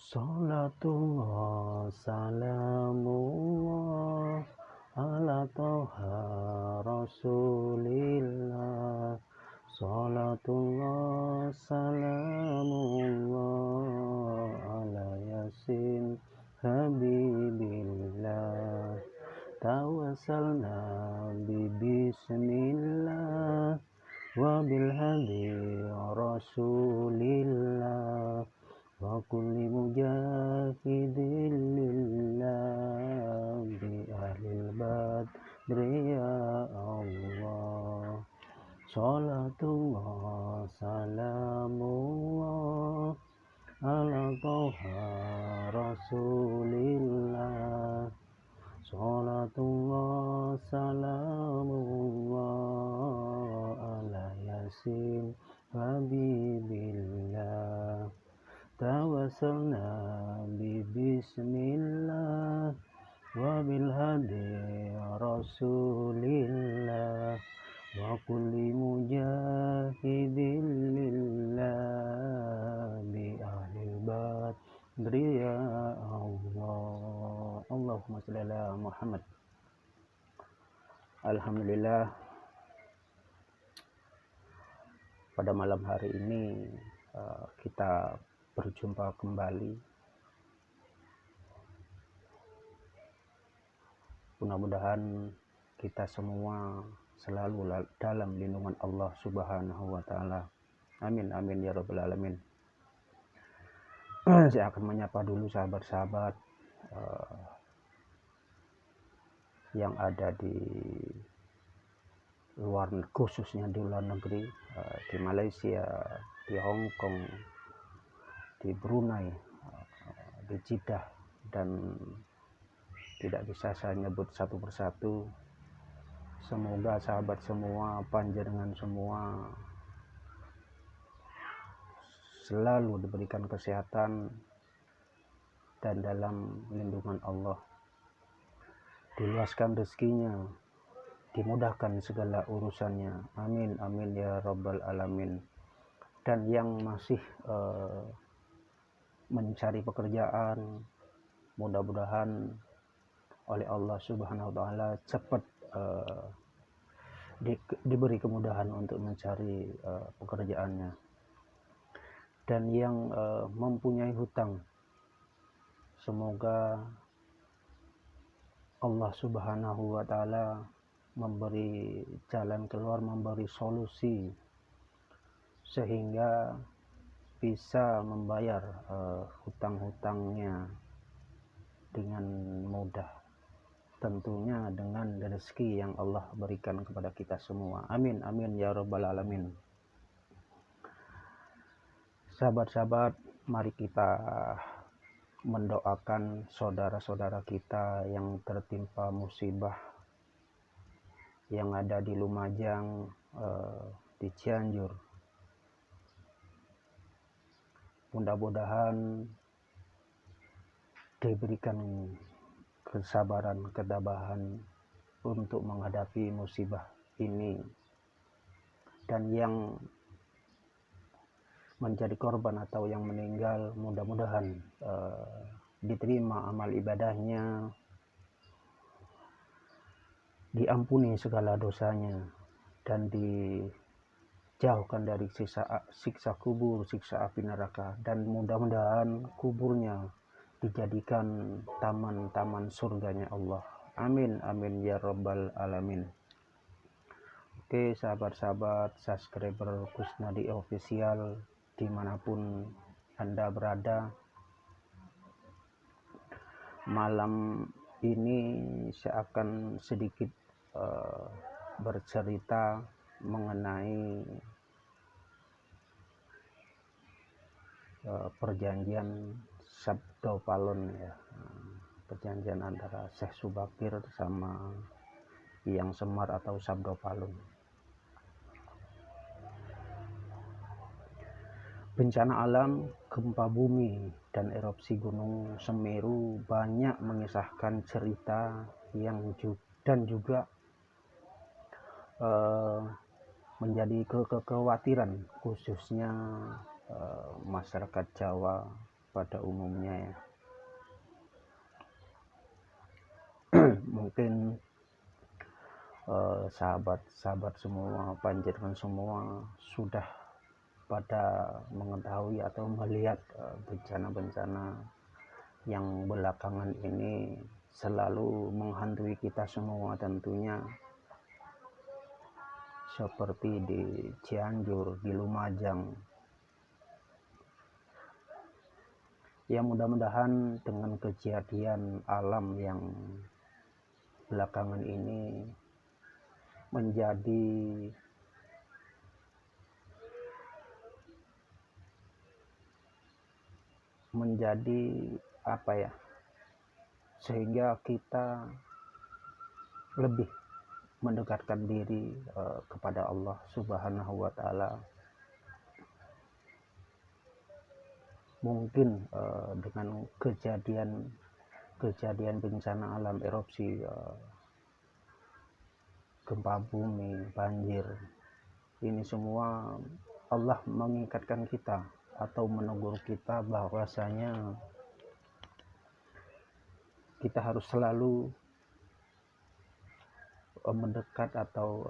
Salatullah salamullah ala toha rasulillah. Salatullah salamullah ala yasin habibillah. Tawassalna bismillah wa bil hadi rasulillah wa kulli mujahidin lillah bi ahlil badri ya Allah. Salatullah salamullah ala toha rasulillah. Salatullah salamullah ala yasin habibillah. Tawassalna bismillah wa bil hadi rasulillah wa kulli mujahidin lillah bi ahlil badri ya Allah. Allahumma shalli ala Muhammad. Alhamdulillah, pada malam hari ini kita berjumpa kembali. Mudah-mudahan kita semua selalu dalam lindungan Allah Subhanahu wa Ta'ala. Amin, amin ya Rabbal Alamin. Saya akan menyapa dulu sahabat-sahabat yang ada di luar, khususnya di luar negeri, di Malaysia, di Hong Kong, di Brunei, di Jeddah, dan tidak bisa saya nyebut satu persatu. Semoga sahabat semua, panjenengan semua selalu diberikan kesehatan dan dalam lindungan Allah, diluaskan rezekinya, dimudahkan segala urusannya. Amin, amin ya Rabbal Alamin. Dan yang masih mencari pekerjaan, mudah-mudahan oleh Allah Subhanahu wa Ta'ala cepat diberi kemudahan untuk mencari pekerjaannya. Dan yang mempunyai hutang, semoga Allah Subhanahu wa Ta'ala memberi jalan keluar, memberi solusi sehingga bisa membayar hutang-hutangnya dengan mudah, tentunya dengan rezeki yang Allah berikan kepada kita semua. Amin, amin ya Rabbal Alamin. Sahabat-sahabat, mari kita mendoakan saudara-saudara kita yang tertimpa musibah, yang ada di Lumajang, di Cianjur. Mudah-mudahan diberikan kesabaran, ketabahan untuk menghadapi musibah ini. Dan yang menjadi korban atau yang meninggal, mudah-mudahan diterima amal ibadahnya, diampuni segala dosanya, dan dijauhkan dari siksa kubur, siksa api neraka, dan mudah-mudahan kuburnya dijadikan taman-taman surganya Allah. Amin, amin ya Rabbal Alamin. Oke sahabat-sahabat, subscriber Kusnadi Official dimanapun Anda berada, malam ini saya akan sedikit bercerita mengenai perjanjian Sabdo Palon, ya, perjanjian antara Syekh Subakir sama Hyang Semar atau Sabdo Palon. Bencana alam, gempa bumi, dan erupsi gunung Semeru banyak mengisahkan cerita yang dan juga menjadi kekhawatiran khususnya masyarakat Jawa, pada umumnya ya. Mungkin sahabat-sahabat semua, panjenengan semua sudah pada mengetahui atau melihat bencana-bencana yang belakangan ini selalu menghantui kita semua tentunya, seperti di Cianjur, di Lumajang. Ya, mudah-mudahan dengan kejadian alam yang belakangan ini menjadi apa ya, sehingga kita lebih mendekatkan diri kepada Allah Subhanahu wa Ta'ala. Mungkin dengan kejadian bencana alam, erupsi, gempa bumi, banjir, ini semua Allah mengingatkan kita atau menegur kita bahwasanya kita harus selalu mendekat atau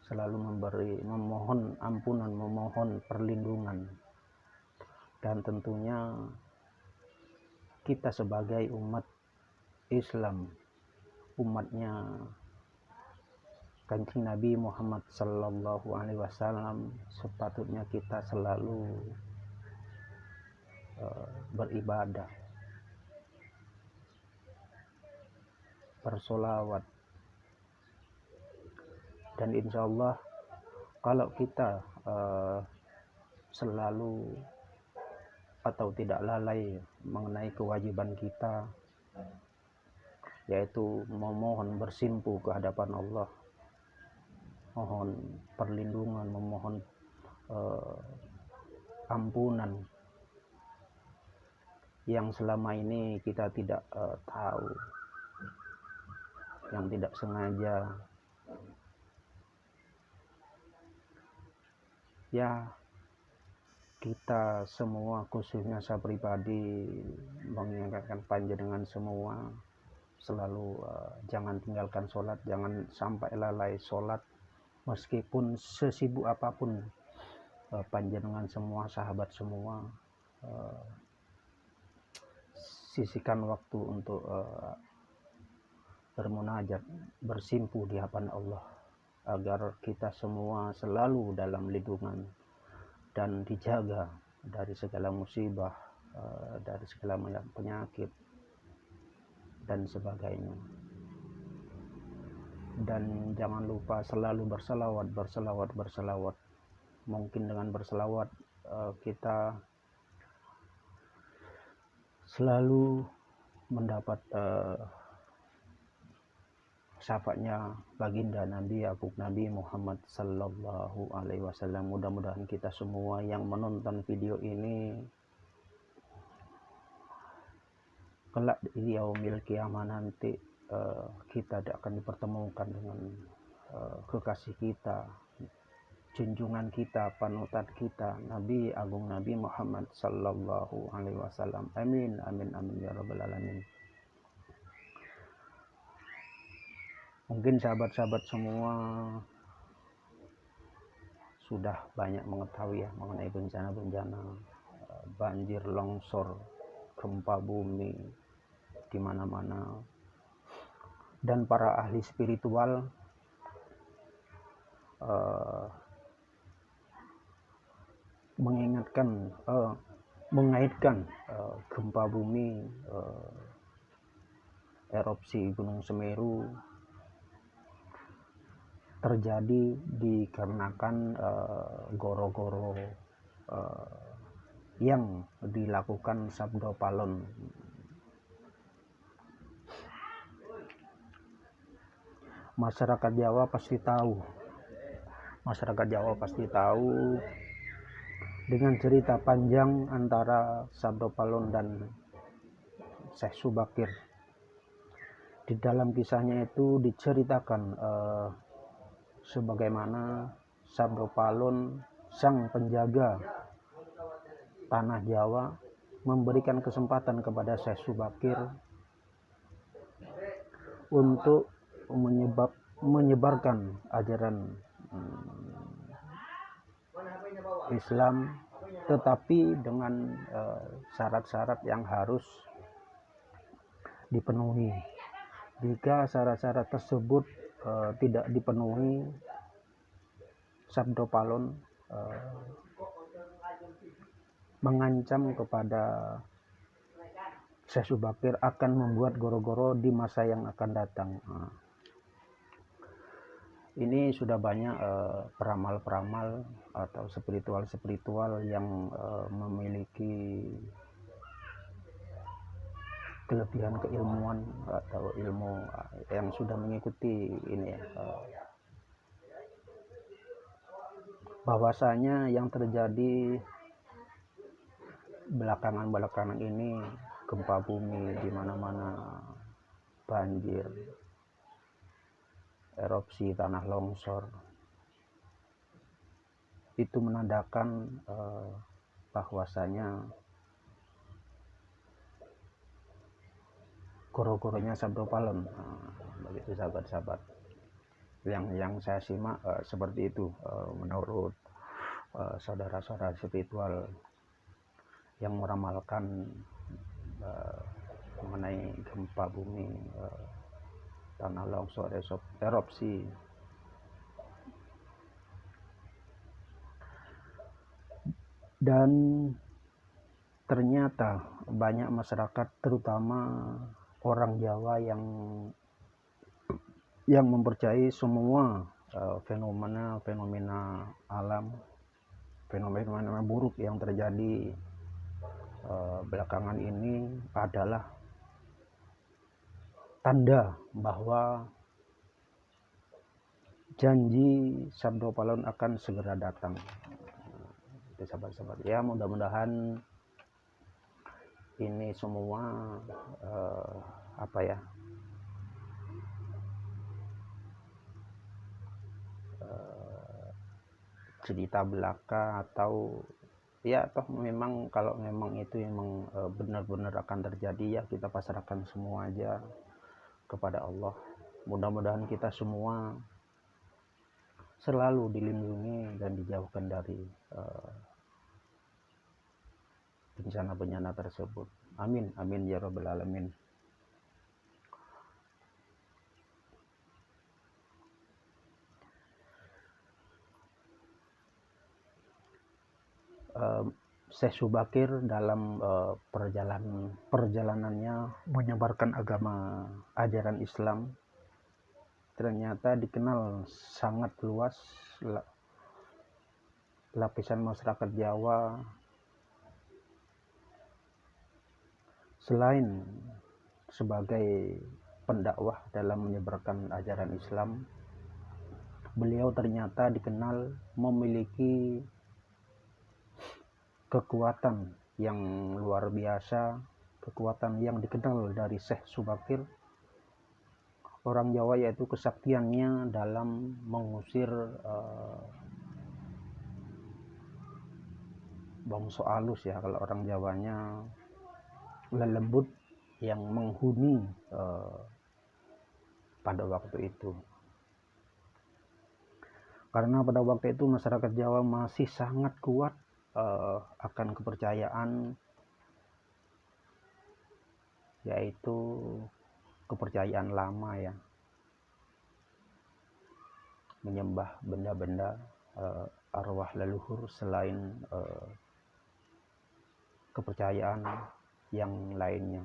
selalu memohon ampunan, memohon perlindungan. Dan tentunya kita sebagai umat Islam, umatnya Kanjeng Nabi Muhammad Sallallahu Alaihi Wasallam, sepatutnya kita selalu beribadah, bersolawat, dan insya Allah kalau kita selalu atau tidak lalai mengenai kewajiban kita, yaitu memohon bersimpuh ke hadapan Allah, mohon perlindungan, memohon ampunan yang selama ini kita tidak tahu, yang tidak sengaja. Ya, kita semua, khususnya saya pribadi, mengingatkan panjenengan semua selalu jangan tinggalkan sholat, jangan sampai lalai sholat, meskipun sesibuk apapun panjenengan semua, sahabat semua, sisihkan waktu untuk bermunajat, bersimpuh di hadapan Allah, agar kita semua selalu dalam lindungan dan dijaga dari segala musibah, dari segala penyakit dan sebagainya. Dan jangan lupa selalu berselawat. Mungkin dengan berselawat kita selalu mendapat syafaatnya baginda Nabi Agung Nabi Muhammad Sallallahu Alaihi Wasallam. Mudah-mudahan kita semua yang menonton video ini kelak di yaumil qiyamah nanti kita akan dipertemukan dengan kekasih kita, junjungan kita, panutan kita, Nabi Agung Nabi Muhammad Sallallahu Alaihi Wasallam. Amin, amin, amin ya rabbal alamin. Mungkin sahabat-sahabat semua sudah banyak mengetahui ya mengenai bencana-bencana banjir, longsor, gempa bumi di mana-mana, dan para ahli spiritual mengaitkan gempa bumi, erupsi Gunung Semeru terjadi dikarenakan goro-goro yang dilakukan Sabdo Palon. Masyarakat Jawa pasti tahu dengan cerita panjang antara Sabdo Palon dan Syekh Subakir. Di dalam kisahnya itu diceritakan sebagaimana Sabdo Palon, sang penjaga tanah Jawa memberikan kesempatan kepada Syekh Subakir untuk menyebarkan ajaran Islam, tetapi dengan syarat-syarat yang harus dipenuhi. Jika syarat-syarat tersebut tidak dipenuhi, Sabdo Palon mengancam kepada Syekh Subakir akan membuat goro-goro di masa yang akan datang. Ini sudah banyak peramal-peramal atau spiritual yang memiliki kelebihan keilmuan atau ilmu yang sudah mengikuti ini bahwasanya yang terjadi belakangan ini, gempa bumi di mana-mana, banjir, erupsi tanah longsor, itu menandakan bahwasanya goro-goronya Sabdo Palon. Begitu sahabat-sahabat yang saya simak, seperti itu menurut saudara-saudara spiritual yang meramalkan mengenai gempa bumi, tanah longsor, erupsi. Dan ternyata banyak masyarakat, terutama orang Jawa, yang mempercayai semua fenomena alam, fenomena buruk yang terjadi belakangan ini adalah tanda bahwa janji Sabdo Palon akan segera datang. Itu sahabat-sahabat ya, mudah-mudahan ini semua cerita belaka, atau ya toh memang kalau memang itu memang benar-benar akan terjadi, ya kita pasrahkan semua aja kepada Allah. Mudah-mudahan kita semua selalu dilindungi dan dijauhkan dari bencana-bencana tersebut. Amin, amin ya rabbal alamin. Syekh Subakir dalam perjalanannya menyebarkan agama ajaran Islam ternyata dikenal sangat luas. Lapisan masyarakat Jawa selain sebagai pendakwah dalam menyebarkan ajaran Islam, beliau ternyata dikenal memiliki kekuatan yang luar biasa, kekuatan yang dikenal dari Syekh Subakir orang Jawa, yaitu kesaktiannya dalam mengusir bangsa alus, ya kalau orang Jawanya, lelembut yang menghuni pada waktu itu. Karena pada waktu itu masyarakat Jawa masih sangat kuat akan kepercayaan, yaitu kepercayaan lama, ya, menyembah benda-benda arwah leluhur selain kepercayaan yang lainnya.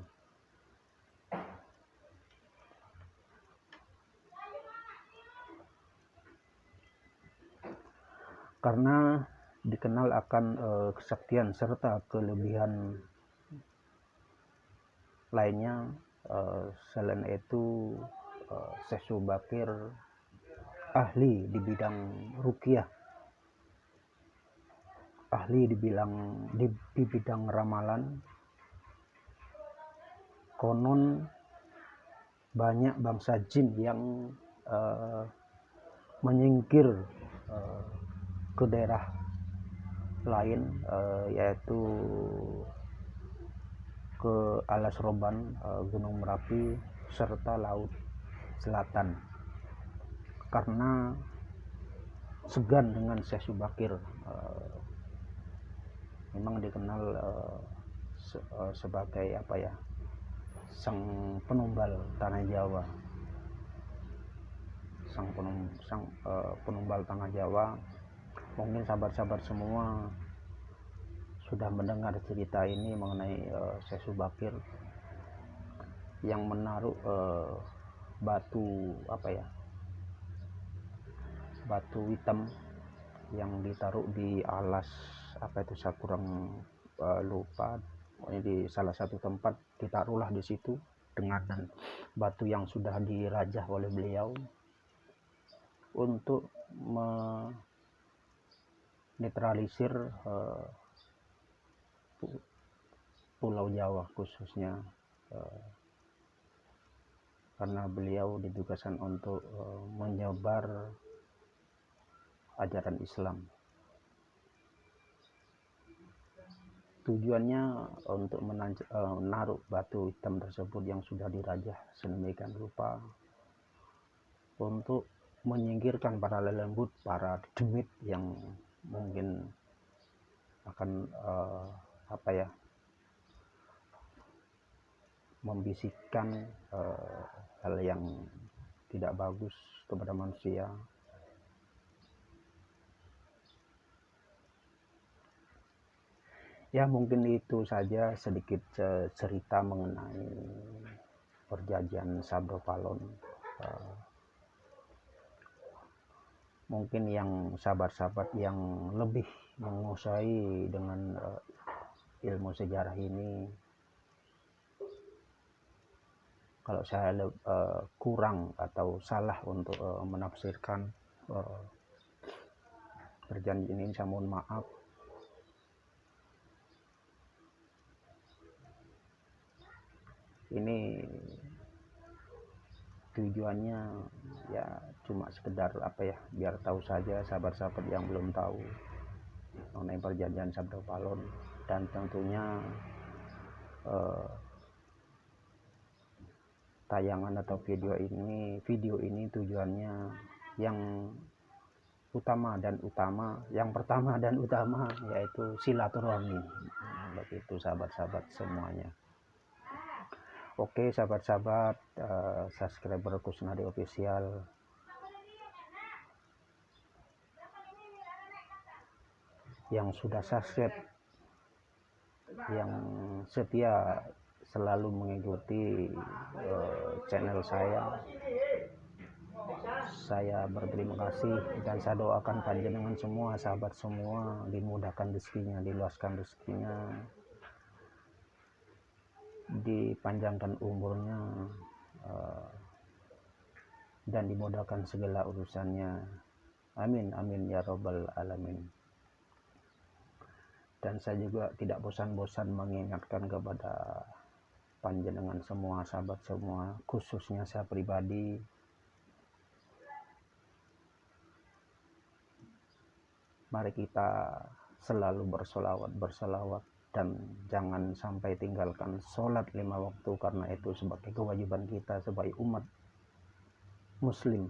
Karena dikenal akan kesaktian serta kelebihan lainnya, selain itu Syekh Subakir ahli di bidang ruqyah, ahli di bidang ramalan. Konon banyak bangsa jin yang menyingkir ke daerah lain, yaitu ke Alas Roban, Gunung Merapi, serta Laut Selatan, karena segan dengan Syekh Subakir. Memang dikenal sebagai apa ya, sang penumbal tanah Jawa, sang penumbal tanah Jawa. Mungkin sahabat-sahabat semua sudah mendengar cerita ini mengenai Syekh Subakir yang menaruh batu apa ya, batu hitam yang ditaruh di alas apa itu, saya kurang lupa. Pokoknya di salah satu tempat ditaruhlah di situ dengan batu yang sudah dirajah oleh beliau untuk menetralisir Pulau Jawa khususnya, karena beliau ditugaskan untuk menyebar ajaran Islam. Tujuannya untuk menaruh batu hitam tersebut yang sudah dirajah sedemikian rupa untuk menyingkirkan para lelembut, para demit yang mungkin akan apa ya, membisikkan hal yang tidak bagus kepada manusia. Ya, mungkin itu saja sedikit cerita mengenai perjanjian Sabdo Palon. Mungkin yang sahabat-sahabat yang lebih menguasai dengan ilmu sejarah ini, kalau saya kurang atau salah untuk menafsirkan perjanjian ini, saya mohon maaf. Ini tujuannya ya cuma sekedar apa ya, biar tahu saja sahabat-sahabat yang belum tahu mengenai perjanjian Sabdo Palon. Dan tentunya tayangan atau video ini tujuannya yang pertama dan utama yaitu silaturahmi. Begitu sahabat-sahabat semuanya. Oke sahabat-sahabat subscriber Kusnadi Official, yang sudah subscribe, yang setia selalu mengikuti channel saya berterima kasih, dan saya doakan panjenengan semua, sahabat semua, dimudahkan rezekinya, diluaskan rezekinya, dipanjangkan umurnya, dan dimudahkan segala urusannya. Amin amin ya robbal alamin. Dan saya juga tidak bosan-bosan mengingatkan kepada panjenengan semua, sahabat semua, khususnya saya pribadi, mari kita selalu bersolawat, dan jangan sampai tinggalkan sholat 5 waktu, karena itu sebagai kewajiban kita sebagai umat muslim.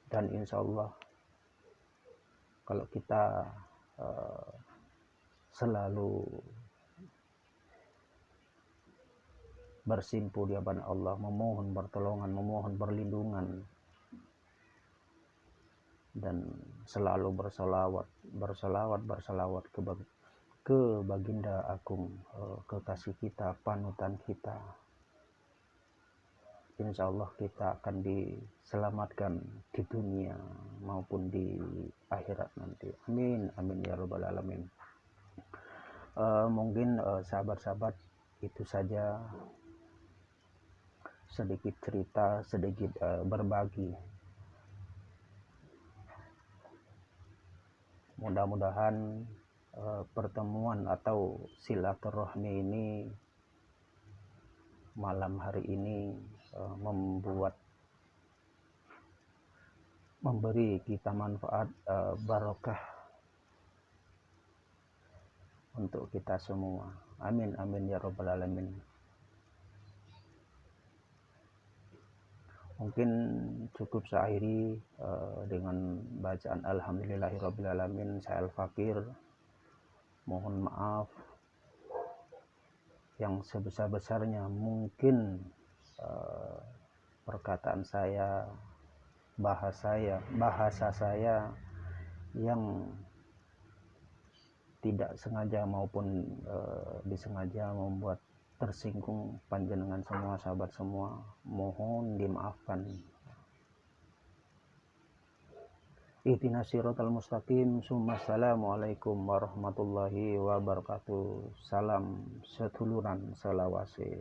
Dan insya Allah kalau kita selalu bersimpu di hadapan Allah, memohon pertolongan, memohon perlindungan, dan selalu bersalawat ke baginda agung, kekasih kita, panutan kita, insya Allah kita akan diselamatkan di dunia maupun di akhirat nanti. Amin amin ya robbal alamin. Mungkin sahabat-sahabat itu saja sedikit cerita, sedikit berbagi. Mudah-mudahan pertemuan atau silaturahmi ini malam hari ini membuat memberi kita manfaat barokah untuk kita semua. Amin amin ya rabbal alamin. Mungkin cukup saya akhiri dengan bacaan alhamdulillahirabbil alamin. Saya Al-Fakir mohon maaf yang sebesar-besarnya mungkin perkataan saya, bahasa saya yang tidak sengaja maupun disengaja membuat tersinggung panjenengan semua, sahabat semua, mohon dimaafkan. Ihdinas siratal mustaqim. Assalamualaikum warahmatullahi wabarakatuh. Salam seduluran selawase.